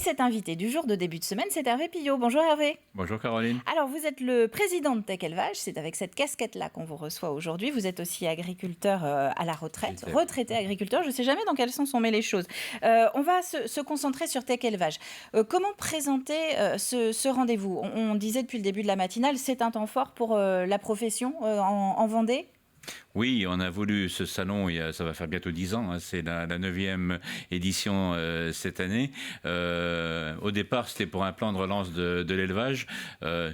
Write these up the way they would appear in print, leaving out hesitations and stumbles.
cet invité du jour de début de semaine, c'est Hervé Pillot. Bonjour Hervé. Bonjour Caroline. Alors vous êtes le président de Tech Élevage, c'est avec cette casquette-là qu'on vous reçoit aujourd'hui. Vous êtes aussi agriculteur à la retraite, retraité agriculteur, je ne sais jamais dans quel sens on met les choses. On va se concentrer sur Tech Élevage. Comment présenter ce rendez-vous ? On disait depuis le début de la matinale, c'est un temps fort pour la profession en Vendée ? Oui, on a voulu ce salon, ça va faire bientôt 10 ans, hein, c'est la 9e édition cette année. Au départ, c'était pour un plan de relance de l'élevage.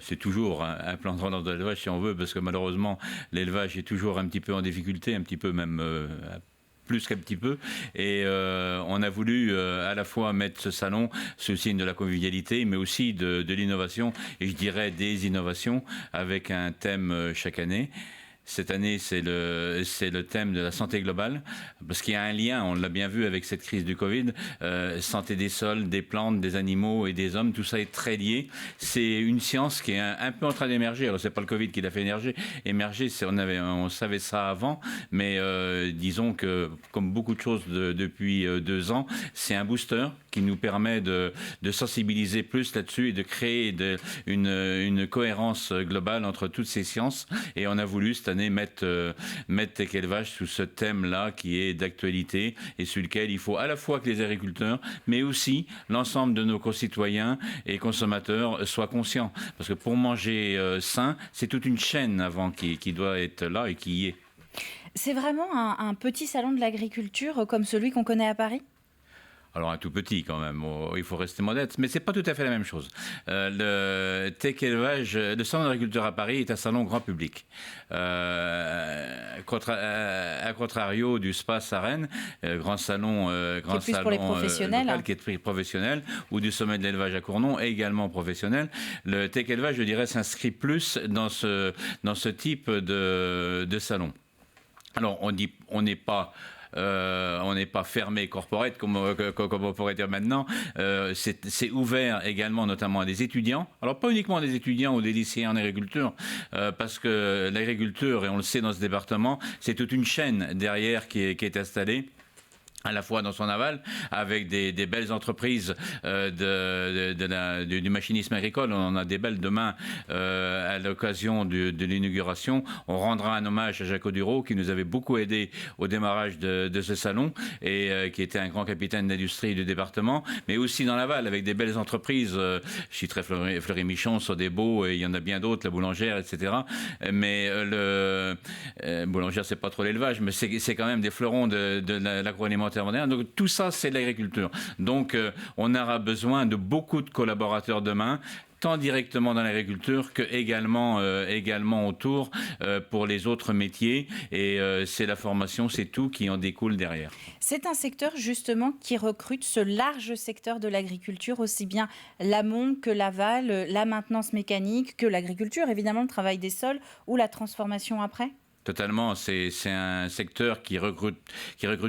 C'est toujours un plan de relance de l'élevage si on veut, parce que malheureusement, l'élevage est toujours un petit peu en difficulté, un petit peu même... plus qu'un petit peu, et on a voulu à la fois mettre ce salon sous le signe de la convivialité, mais aussi de l'innovation, et je dirais des innovations, avec un thème chaque année. Cette année, c'est le thème de la santé globale, parce qu'il y a un lien, on l'a bien vu avec cette crise du Covid, santé des sols, des plantes, des animaux et des hommes, tout ça est très lié. C'est une science qui est un peu en train d'émerger. Alors, c'est pas le Covid qui l'a fait émerger, on savait ça avant, mais disons que, comme beaucoup de choses depuis 2 ans, c'est un booster qui nous permet de sensibiliser plus là-dessus et de créer une cohérence globale entre toutes ces sciences. Et on a voulu cette année mettre Tech Élevage sous ce thème-là qui est d'actualité et sur lequel il faut à la fois que les agriculteurs, mais aussi l'ensemble de nos concitoyens et consommateurs soient conscients. Parce que pour manger sain, c'est toute une chaîne avant qui doit être là et qui y est. C'est vraiment un petit salon de l'agriculture comme celui qu'on connaît à Paris ? Alors un tout petit quand même, il faut rester modeste, mais c'est pas tout à fait la même chose. Le Tech Élevage, le salon d'agriculture à Paris est un salon grand public. À contrario du Space à Rennes, grand salon pour les professionnels, local, qui est très professionnel, ou du sommet de l'élevage à Cournon, également professionnel. Le Tech Élevage, je dirais, s'inscrit plus dans ce type de salon. Alors on n'est pas fermé corporate comme on pourrait dire maintenant. C'est ouvert également notamment à des étudiants. Alors pas uniquement à des étudiants ou des lycéens en agriculture, parce que l'agriculture, et on le sait dans ce département, c'est toute une chaîne derrière qui est installée, à la fois dans son aval, avec des belles entreprises du machinisme agricole. On en a des belles demain à l'occasion de l'inauguration. On rendra un hommage à Jaco Duro, qui nous avait beaucoup aidé au démarrage de ce salon, et qui était un grand capitaine d'industrie du département, mais aussi dans l'aval, avec des belles entreprises. Je citerai Fleury-Michon, Sodebo, et il y en a bien d'autres, la boulangère, etc. Mais boulangère, c'est pas trop l'élevage, mais c'est quand même des fleurons de l'agroalimentaire. Donc tout ça, c'est de l'agriculture. Donc on aura besoin de beaucoup de collaborateurs demain, tant directement dans l'agriculture que également autour pour les autres métiers. Et c'est la formation, c'est tout qui en découle derrière. C'est un secteur justement qui recrute ce large secteur de l'agriculture, aussi bien l'amont que l'aval, la maintenance mécanique que l'agriculture, évidemment le travail des sols ou la transformation après ? Totalement, c'est un secteur qui recrute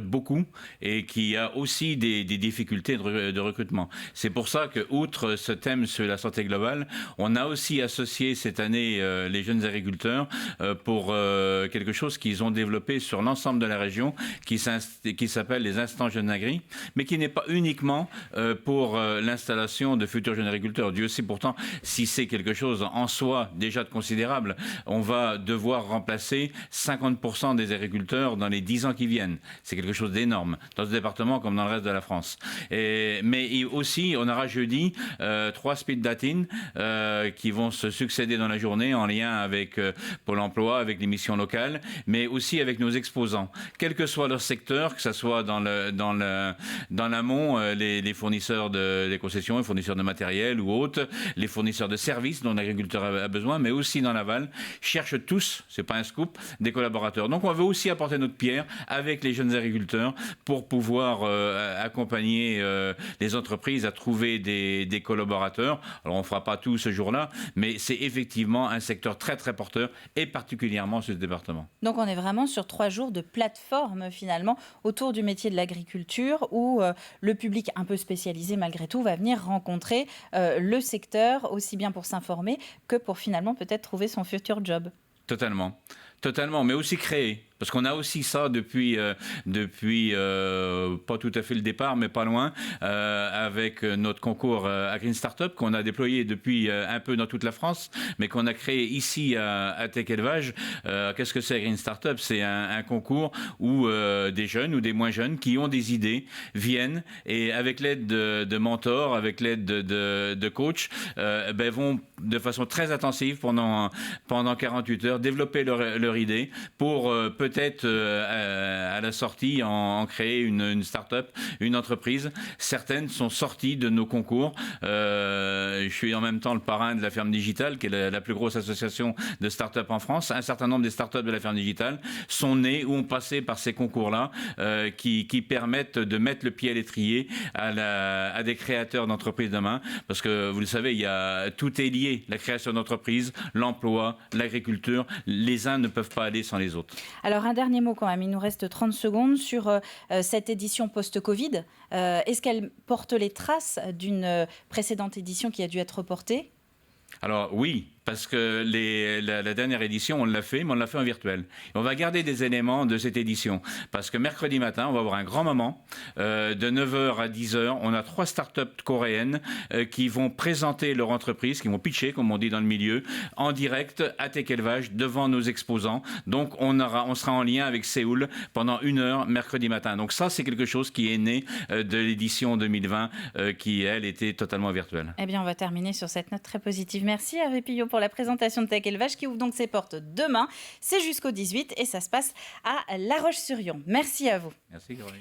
beaucoup et qui a aussi des difficultés de recrutement. C'est pour ça que, outre ce thème sur la santé globale, on a aussi associé cette année les jeunes agriculteurs pour quelque chose qu'ils ont développé sur l'ensemble de la région, qui s'appelle les instants jeunes agri, mais qui n'est pas uniquement pour l'installation de futurs jeunes agriculteurs. Dieu sait pourtant si c'est quelque chose en soi déjà de considérable. On va devoir remplacer 50% des agriculteurs dans les 10 ans qui viennent. C'est quelque chose d'énorme, dans ce département comme dans le reste de la France. Mais aussi, on aura jeudi 3 speed dating qui vont se succéder dans la journée en lien avec Pôle emploi, avec les missions locales, mais aussi avec nos exposants. Quel que soit leur secteur, que ce soit dans l'amont, les fournisseurs des concessions, les fournisseurs de matériel ou autres, les fournisseurs de services dont l'agriculteur a besoin, mais aussi dans l'aval, cherchent tous, c'est pas un scoop, des collaborateurs. Donc on veut aussi apporter notre pierre avec les jeunes agriculteurs pour pouvoir accompagner les entreprises à trouver des collaborateurs. Alors on ne fera pas tout ce jour-là, mais c'est effectivement un secteur très très porteur, et particulièrement sur ce département. Donc on est vraiment sur 3 jours de plateforme finalement autour du métier de l'agriculture, où le public un peu spécialisé malgré tout va venir rencontrer le secteur, aussi bien pour s'informer que pour finalement peut-être trouver son futur job. Totalement, mais aussi créer. Parce qu'on a aussi ça depuis pas tout à fait le départ, mais pas loin, avec notre concours à Green Startup qu'on a déployé depuis un peu dans toute la France, mais qu'on a créé ici à Tech Élevage. Qu'est-ce que c'est Green Startup? C'est un concours où des jeunes ou des moins jeunes qui ont des idées viennent et avec l'aide de mentors, avec l'aide de coachs, vont de façon très intensive pendant 48 heures développer leur idée pour peut-être à la sortie en créer une start-up, une entreprise. Certaines sont sorties de nos concours. Je suis en même temps le parrain de la Ferme Digitale, qui est la plus grosse association de start-up en France. Un certain nombre des start-up de la Ferme Digitale sont nées ou ont passé par ces concours-là qui permettent de mettre le pied à l'étrier à des créateurs d'entreprises demain. Parce que vous le savez, tout est lié. La création d'entreprises, l'emploi, l'agriculture. Les uns ne peuvent pas aller sans les autres. Alors un dernier mot quand même, il nous reste 30 secondes sur cette édition post-Covid. Est-ce qu'elle porte les traces d'une précédente édition qui a dû être reportée ? Alors oui, parce que la dernière édition, on l'a fait, mais on l'a fait en virtuel. Et on va garder des éléments de cette édition, parce que mercredi matin, on va avoir un grand moment, de 9h à 10h. On a 3 startups coréennes qui vont présenter leur entreprise, qui vont pitcher, comme on dit dans le milieu, en direct à Tech Élevage, devant nos exposants. Donc on sera en lien avec Séoul pendant 1 heure mercredi matin. Donc ça, c'est quelque chose qui est né de l'édition 2020, qui, elle, était totalement virtuelle. Eh bien, on va terminer sur cette note très positive. Merci Hervé Pillot pour la présentation de Tech Élevage qui ouvre donc ses portes demain. C'est jusqu'au 18 et ça se passe à La Roche-sur-Yon. Merci à vous. Merci Caroline.